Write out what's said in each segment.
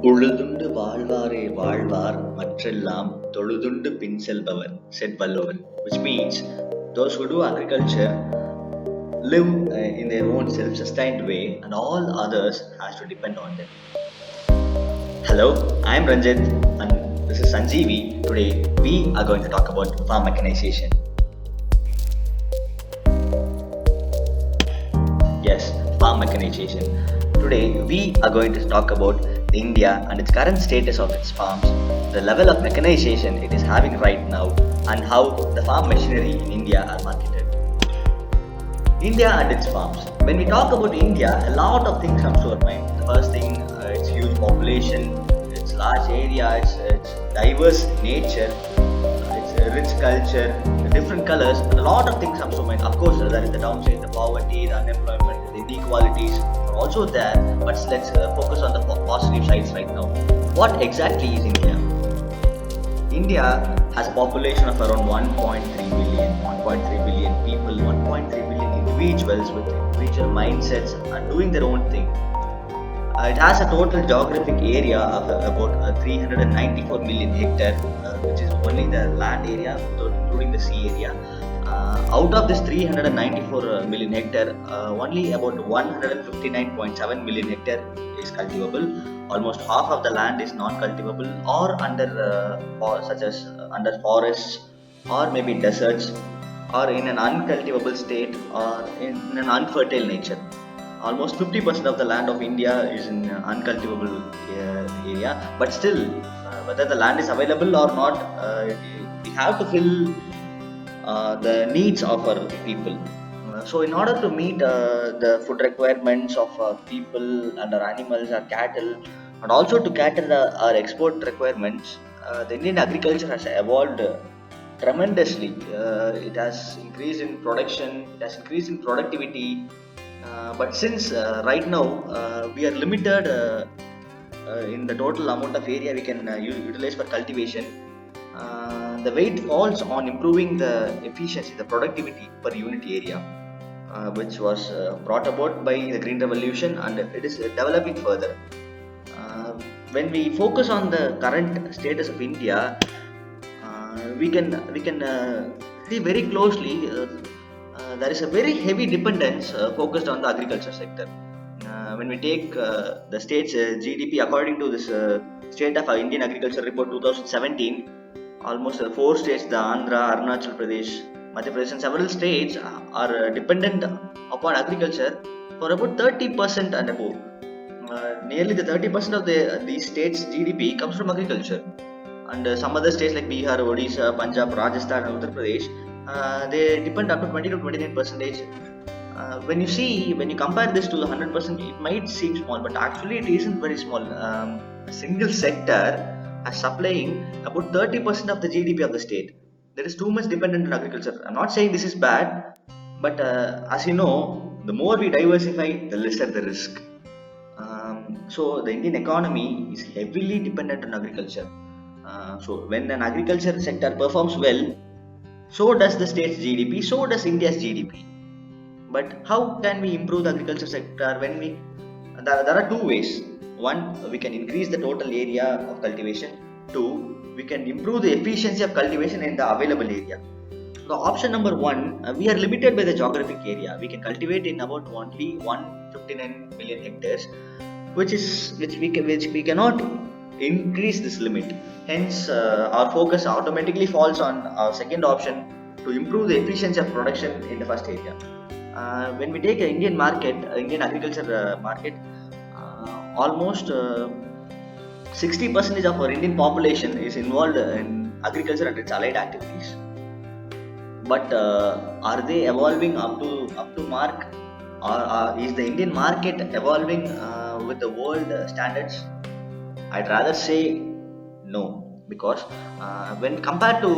உழுதுண்டு வாழ்வாரே வாழ்வார் மற்றெல்லாம் தொழுதுண்டு பின் செல்பவர் said Vallovan, which means those who do agriculture live in their own self-sustained way and all others has to depend on them. Hello, I am Ranjith and this is Sanjeevi. Today we are going to talk about farm mechanization. Yes, farm mechanization. Today we are going to talk about India and its current status of its farms, the level of mechanization it is having right now, and how the farm machinery in India are marketed. India and its farms. When we talk about India, a lot of things come to our mind. The first thing, its huge population, its large area, its diverse nature, its rich culture, the different colors, and a lot of things come to mind. Of course, there is the downside, the poverty, the unemployment, the inequalities are also there. But let's focus on the positive sides right now. What exactly is India? India has a population of around 1.3 billion, 1.3 billion people, 1.3 billion individuals with individual mindsets and doing their own thing. It has a total geographic area of about 394 million hectare, which is only the land area, including the sea area. Out of this 394 million hectare, only about 159.7 million hectare is cultivable. Almost half of the land is non-cultivable or such as under forests or maybe deserts or in an uncultivable state or in an unfertile nature. Almost 50% of the land of India is in uncultivable area, but still, whether the land is available or not, we have to fill the needs of our people. So, in order to meet the food requirements of people and our animals, our cattle, and also to cater our export requirements, the Indian agriculture has evolved tremendously. It has increased in production, it has increased in productivity, but since right now we are limited in the total amount of area we can utilize for cultivation, the weight falls on improving the efficiency, the productivity per unit area, which was brought about by the Green Revolution, and it is developing further. When we focus on the current status of India, we can see very closely. There is a very heavy dependence focused on the agriculture sector. When we take the state's GDP, according to this State of Indian Agriculture Report 2017, almost four states, the Andhra, Arunachal Pradesh, Madhya Pradesh, and several states are dependent upon agriculture for about 30% and above. Nearly the 30% of these states' GDP comes from agriculture. And some other states like Bihar, Odisha, Punjab, Rajasthan, and Uttar Pradesh, they depend up to 20 to 29 percentage. When you compare this to the 100%, it might seem small, but actually it isn't very small. A single sector is supplying about 30% of the GDP of the state. There is too much dependent on agriculture. I'm not saying this is bad, but as you know, the more we diversify, the lesser the risk. So the Indian economy is heavily dependent on agriculture. So when an agriculture sector performs well, so does the state's GDP, so does India's GDP. But how can we improve the agriculture sector when there are two ways. One, we can increase the total area of cultivation. Two, we can improve the efficiency of cultivation in the available area. The option number one, we are limited by the geographic area. We can cultivate in about only 159 million hectares, which we cannot increase this limit. Hence, our focus automatically falls on our second option to improve the efficiency of production in the first area. When we take an Indian market, Indian agriculture market, almost 60% of our Indian population is involved in agriculture and its allied activities. But are they evolving up to mark, or is the Indian market evolving with the world standards? I'd rather say no, because when compared to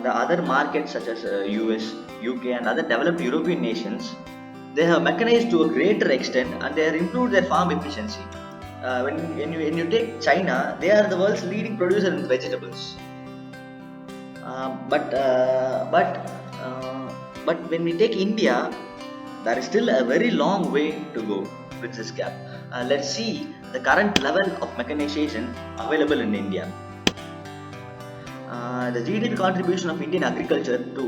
the other markets such as US, UK, and other developed European nations, they have mechanized to a greater extent and they have improved their farm efficiency. When you take China, they are the world's leading producer in vegetables. But when we take India, there is still a very long way to go. bridge this gap. Let's see the current level of mechanization available in India. The GDP contribution of Indian agriculture to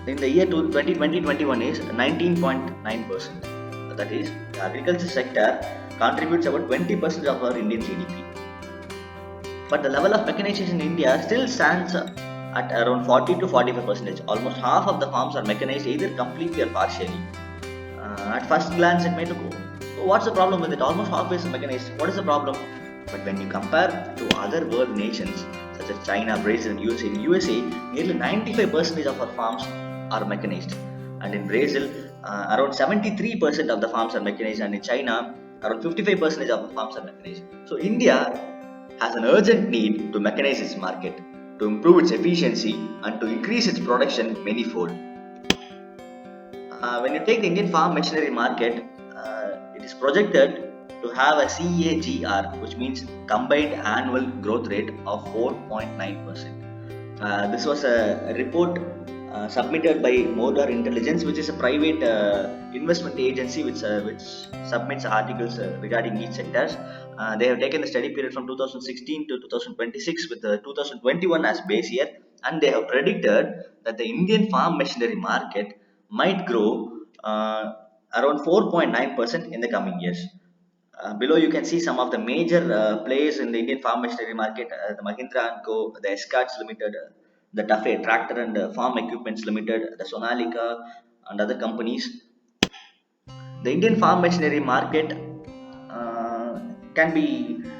in the year 2020-21 is 19.9%. That is, the agriculture sector contributes about 20% of our Indian GDP. But the level of mechanization in India still stands at around 40 to 45%. Almost half of the farms are mechanized either completely or partially. At first glance, it may look, "Oh, what's the problem with it? Almost half is mechanized. What is the problem?" But when you compare to other world nations such as China, Brazil, and USA, in USA, nearly 95% of our farms are mechanized. And in Brazil, around 73% of the farms are mechanized, and in China, around 55% of the farms are mechanized. So India has an urgent need to mechanize its market, to improve its efficiency, and to increase its production manyfold. When you take the Indian farm machinery market, it is projected to have a CAGR, which means combined annual growth rate of 4.9%. This was a report submitted by Modar Intelligence, which is a private investment agency which submits articles regarding each sectors. They have taken the study period from 2016 to 2026 with 2021 as base year, and they have predicted that the Indian farm machinery market might grow around 4.9% in the coming years. Below you can see some of the major players in the Indian farm machinery market, the Mahindra and Co, the Escorts Limited, the Duffy Tractor and Farm Equipments Limited, the Sonalika and other companies. The Indian farm machinery market can be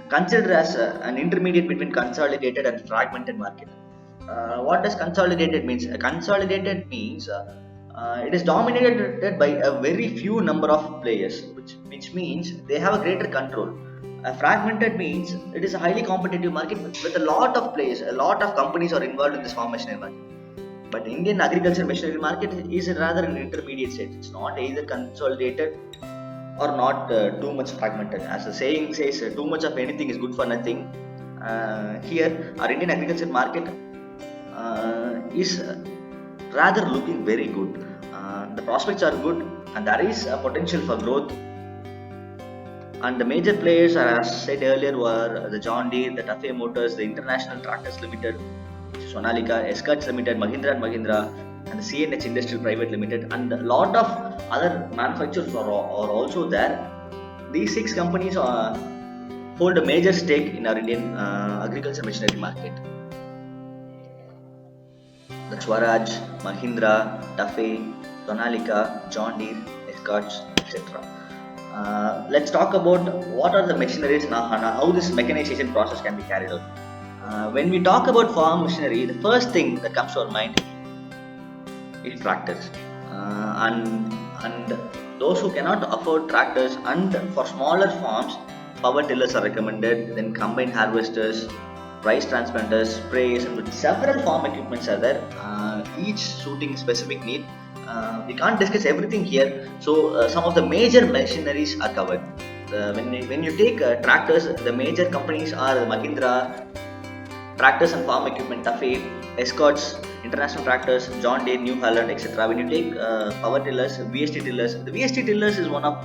considered as an intermediate between consolidated and fragmented market. What does consolidated means? Consolidated means it is dominated by a very few number of players, which means they have a greater control. Fragmented means it is a highly competitive market with a lot of players, a lot of companies are involved in this farm machinery market. But Indian agriculture machinery market is rather an intermediate stage. It's not either consolidated or not too much fragmented. As the saying says, too much of anything is good for nothing. Here, our Indian agriculture market is rather looking very good. The prospects are good, and there is a potential for growth. And the major players, as said earlier, were the John Deere, the Taffe Motors, the International Tractors Limited, Sonalika, Escorts Limited, Mahindra and Mahindra, and the CNH Industrial Private Limited, and a lot of other manufacturers are also there. These six companies hold a major stake in our Indian agriculture machinery market. The Swaraj, Mahindra, Taffe, Sonalika, John Deere, Escorts, etc. Let's talk about what are the machineries and how this mechanization process can be carried out. When we talk about farm machinery, the first thing that comes to our mind is tractors. And those who cannot afford tractors, and for smaller farms, power tillers are recommended. Then combine harvesters, rice transplanters, sprays, and with several farm equipments are there, each suiting specific need. We can't discuss everything here, so some of the major machineries are covered. When you take tractors, the major companies are Mahindra, Tractors and Farm Equipment, Taffe, Escorts, International Tractors, John Deere, New Holland, etc. When you take power tillers, VST tillers, the VST tillers is one of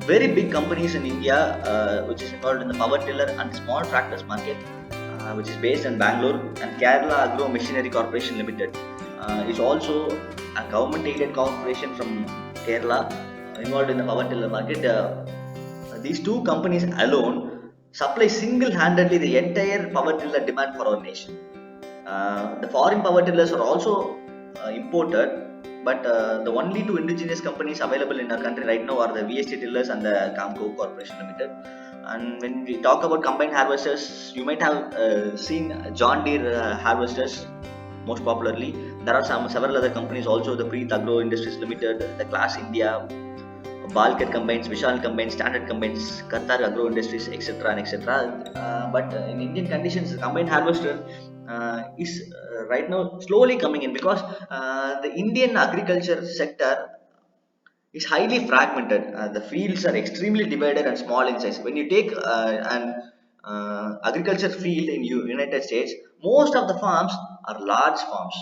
very big companies in India, which is involved in the power tiller and small tractors market, which is based in Bangalore. And Kerala Agro Machinery Corporation Limited is also a government-aided corporation from Kerala involved in the power tiller market. These two companies alone supply single-handedly the entire power tiller demand for our nation. The foreign power tillers are also imported, but the only two indigenous companies available in our country right now are the VST tillers and the Camco Corporation Limited. And when we talk about combined harvesters, you might have seen John Deere harvesters most popularly. There are several other companies also, the Preet Agro Industries Limited, the Class India, Balker Combines, Vishal Combines, Standard Combines, Qatar Agro Industries, etc. and etc. But in Indian conditions, the combined harvester is right now slowly coming in because the Indian agriculture sector is highly fragmented. The fields are extremely divided and small in size. When you take an agriculture field in United States, most of the farms are large farms.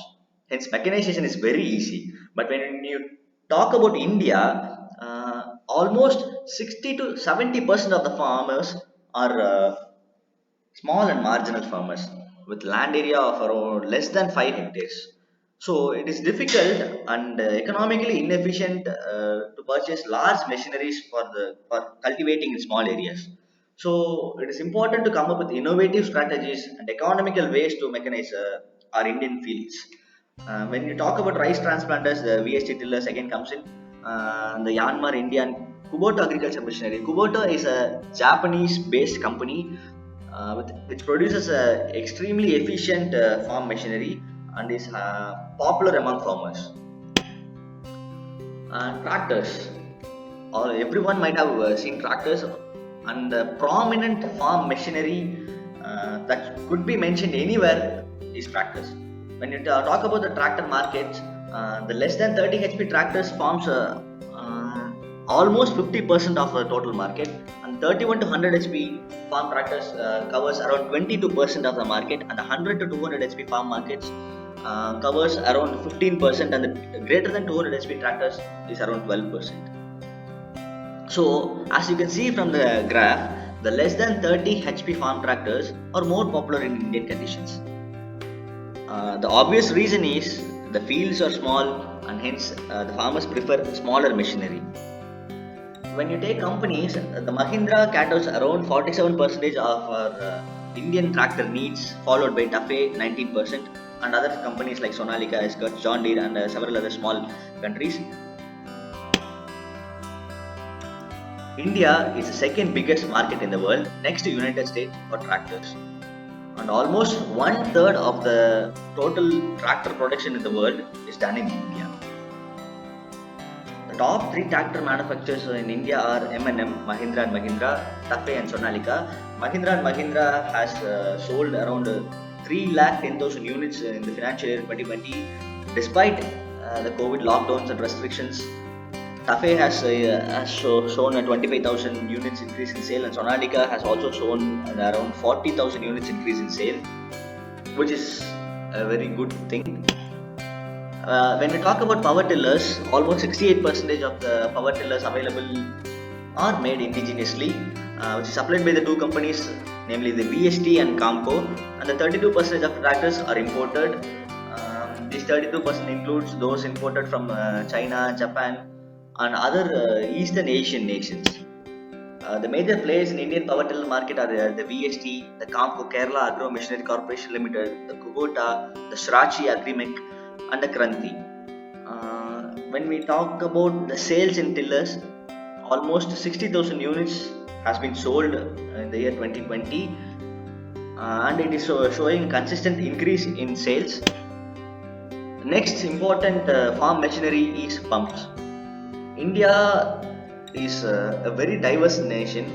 Hence, mechanization is very easy. But when you talk about India, almost 60 to 70% of the farmers are small and marginal farmers with land area of around less than 5 hectares. So it is difficult and economically inefficient to purchase large machineries for cultivating in small areas. So it is important to come up with innovative strategies and economical ways to mechanize our Indian fields. When you talk about rice transplanters, the VST tillers again comes in. The Yanmar Indian Kubota Agriculture Machinery. Kubota is a Japanese-based company which produces extremely efficient farm machinery and is popular among farmers. Tractors. Everyone might have seen tractors, and the prominent farm machinery that could be mentioned anywhere is tractors. When you talk about the tractor markets, the less than 30 HP tractors forms almost 50% of the total market, and 31 to 100 HP farm tractors covers around 22% of the market, and 100 to 200 HP farm markets covers around 15%, and the greater than 200 HP tractors is around 12%. So, as you can see from the graph, the less than 30 HP farm tractors are more popular in Indian conditions. The obvious reason is the fields are small and hence the farmers prefer smaller machinery. When you take companies, the Mahindra caters around 47% of our Indian tractor needs, followed by Tafe 19%, and other companies like Sonalika, Escorts, John Deere, and several other small countries. India is the second biggest market in the world, next to United States for tractors. And almost one third of the total tractor production in the world is done in India. The top three tractor manufacturers in India are M&M, Mahindra and Mahindra, Tafe and Sonalika. Mahindra and Mahindra has sold around 3,10,000 units in the financial year 2020, despite the COVID lockdowns and restrictions. Tafe has shown a 25,000 units increase in sale, and Sonalika has also shown around 40,000 units increase in sale, which is a very good thing. When we talk about power tillers, almost 68% of the power tillers available are made indigenously, which is supplied by the two companies, namely the VST and Camco, and the 32% of tractors are imported. This 32% includes those imported from China, Japan, and other Eastern Asian nations. The major players in Indian power tiller market are the VST, the Camco Kerala Agro Machinery Corporation Limited, the Kubota, the Shrachi Agrimech, and the Kranti. When we talk about the sales in tillers, almost 60,000 units has been sold in the year 2020, and it is showing consistent increase in sales. Next important farm machinery is pumps. India is a very diverse nation,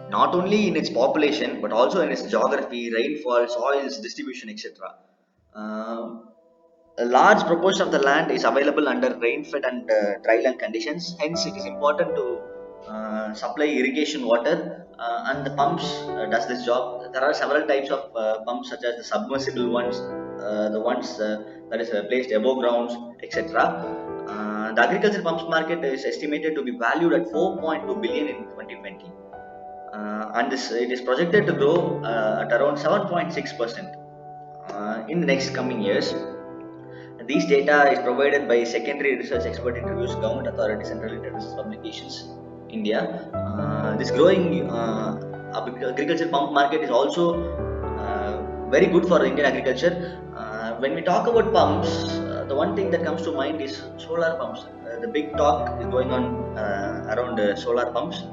not only in its population but also in its geography, rainfall, soils, distribution, etc. A large proportion of the land is available under rain-fed and dryland conditions. Hence, it is important to supply irrigation water, and the pumps does this job. There are several types of pumps, such as the submersible ones, the ones that is placed above grounds, etc. The agriculture pumps market is estimated to be valued at 4.2 billion in 2020, and it is projected to grow at around 7.6% in the next coming years. These data is provided by secondary research expert interviews, government authorities, and related research publications. India. This growing agriculture pump market is also very good for Indian agriculture. When we talk about pumps, the one thing that comes to mind is solar pumps. The big talk is going on around solar pumps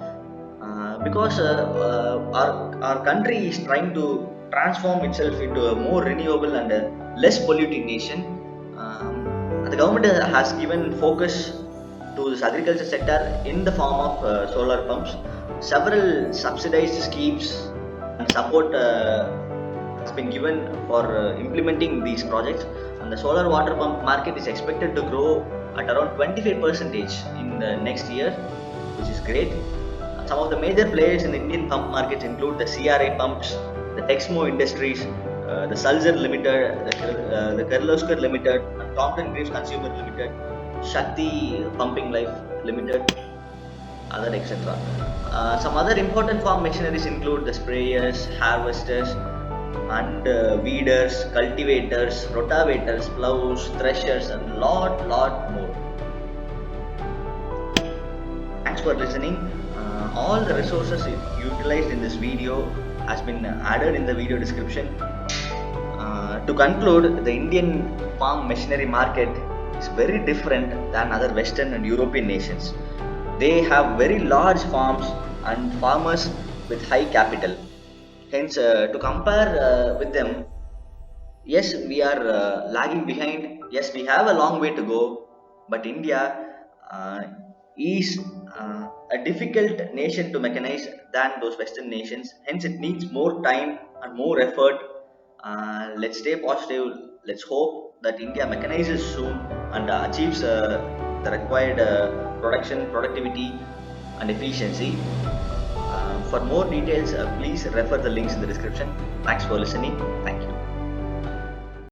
because our country is trying to transform itself into a more renewable and less polluting nation. The government has given focus to this agriculture sector in the form of solar pumps. Several subsidized schemes and support has been given for implementing these projects, and the solar water pump market is expected to grow at around 25% in the next year, which is great. Some of the major players in the Indian pump markets include the CRA pumps, the Texmo Industries, the Sulzer Limited, the Kirloskar Limited, Compton Greaves Consumer Limited, Shakti Pumping Life Limited, other etc. Some other important farm machineries include the sprayers, harvesters, and weeders, cultivators, rotavators, plows, threshers, and lot more. Thanks for listening. All the resources utilized in this video has been added in the video description. To conclude, the Indian farm machinery market is very different than other Western and European nations. They have very large farms and farmers with high capital. Hence, to compare with them, yes, we are lagging behind. Yes, we have a long way to go. But India uh, is a difficult nation to mechanize than those Western nations. Hence, it needs more time and more effort. Let's stay positive. Let's hope that India mechanizes soon and achieves the required production, productivity, and efficiency. For more details, please refer the links in the description. Thanks for listening. Thank you.